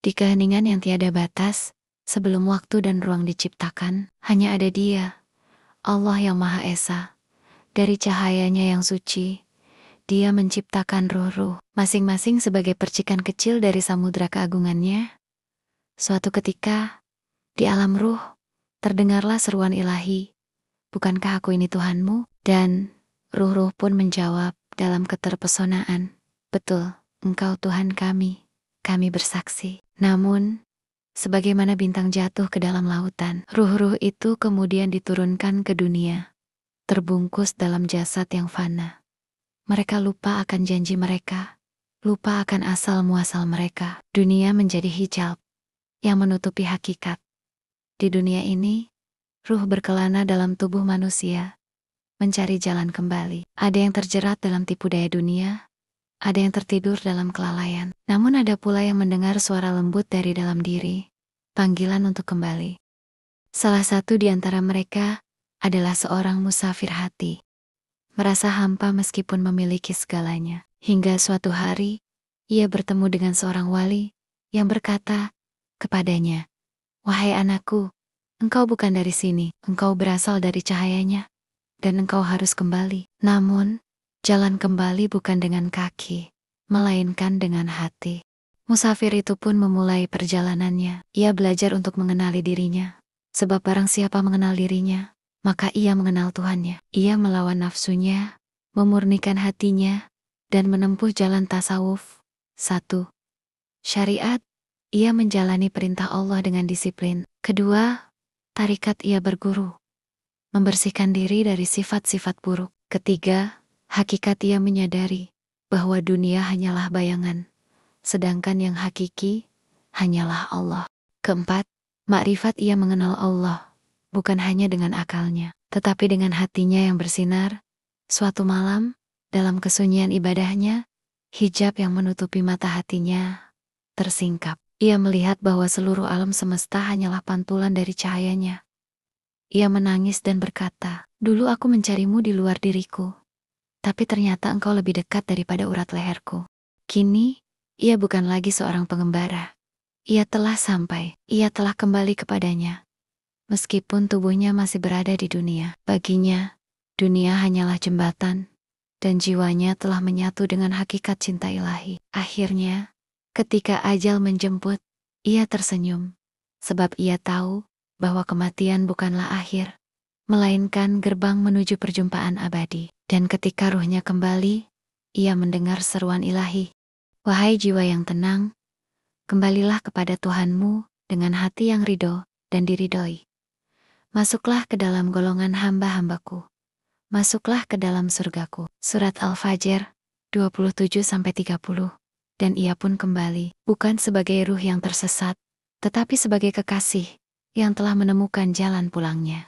Di keheningan yang tiada batas, sebelum waktu dan ruang diciptakan, hanya ada Dia, Allah yang Maha Esa. Dari cahayanya yang suci, Dia menciptakan ruh-ruh, masing-masing sebagai percikan kecil dari samudra keagungannya. Suatu ketika, di alam ruh, terdengarlah seruan ilahi, "Bukankah aku ini Tuhanmu?" Dan ruh-ruh pun menjawab dalam keterpesonaan, "Betul, Engkau Tuhan kami bersaksi." Namun, sebagaimana bintang jatuh ke dalam lautan, ruh-ruh itu kemudian diturunkan ke dunia, terbungkus dalam jasad yang fana. Mereka lupa akan janji mereka, lupa akan asal-muasal mereka. Dunia menjadi hijab yang menutupi hakikat. Di dunia ini, ruh berkelana dalam tubuh manusia, mencari jalan kembali. Ada yang terjerat dalam tipu daya dunia, ada yang tertidur dalam kelalaian. Namun ada pula yang mendengar suara lembut dari dalam diri, panggilan untuk kembali. Salah satu di antara mereka adalah seorang musafir hati. Merasa hampa meskipun memiliki segalanya. Hingga suatu hari, ia bertemu dengan seorang wali yang berkata kepadanya, "Wahai anakku, engkau bukan dari sini, engkau berasal dari cahayanya, dan engkau harus kembali. Namun, jalan kembali bukan dengan kaki, melainkan dengan hati." Musafir itu pun memulai perjalanannya. Ia belajar untuk mengenali dirinya. Sebab barang siapa mengenal dirinya, maka ia mengenal Tuhannya. Ia melawan nafsunya, memurnikan hatinya, dan menempuh jalan tasawuf. 1. Syariat, ia menjalani perintah Allah dengan disiplin. 2. Tarikat, ia berguru, membersihkan diri dari sifat-sifat buruk. 3. Hakikat, ia menyadari bahwa dunia hanyalah bayangan, sedangkan yang hakiki hanyalah Allah. 4. Makrifat, ia mengenal Allah, bukan hanya dengan akalnya, tetapi dengan hatinya yang bersinar. Suatu malam, dalam kesunyian ibadahnya, hijab yang menutupi mata hatinya tersingkap. Ia melihat bahwa seluruh alam semesta hanyalah pantulan dari cahayanya. Ia menangis dan berkata, "Dulu aku mencarimu di luar diriku, tapi ternyata engkau lebih dekat daripada urat leherku." Kini, ia bukan lagi seorang pengembara. Ia telah sampai, ia telah kembali kepadanya. Meskipun tubuhnya masih berada di dunia, baginya, dunia hanyalah jembatan, dan jiwanya telah menyatu dengan hakikat cinta ilahi. Akhirnya, ketika ajal menjemput, ia tersenyum, sebab ia tahu bahwa kematian bukanlah akhir, melainkan gerbang menuju perjumpaan abadi. Dan ketika ruhnya kembali, ia mendengar seruan ilahi, "Wahai jiwa yang tenang, kembalilah kepada Tuhanmu dengan hati yang ridho dan diridhoi. Masuklah ke dalam golongan hamba-hambaku. Masuklah ke dalam surgaku." Surat Al-Fajr 27-30. Dan ia pun kembali, bukan sebagai ruh yang tersesat, tetapi sebagai kekasih yang telah menemukan jalan pulangnya.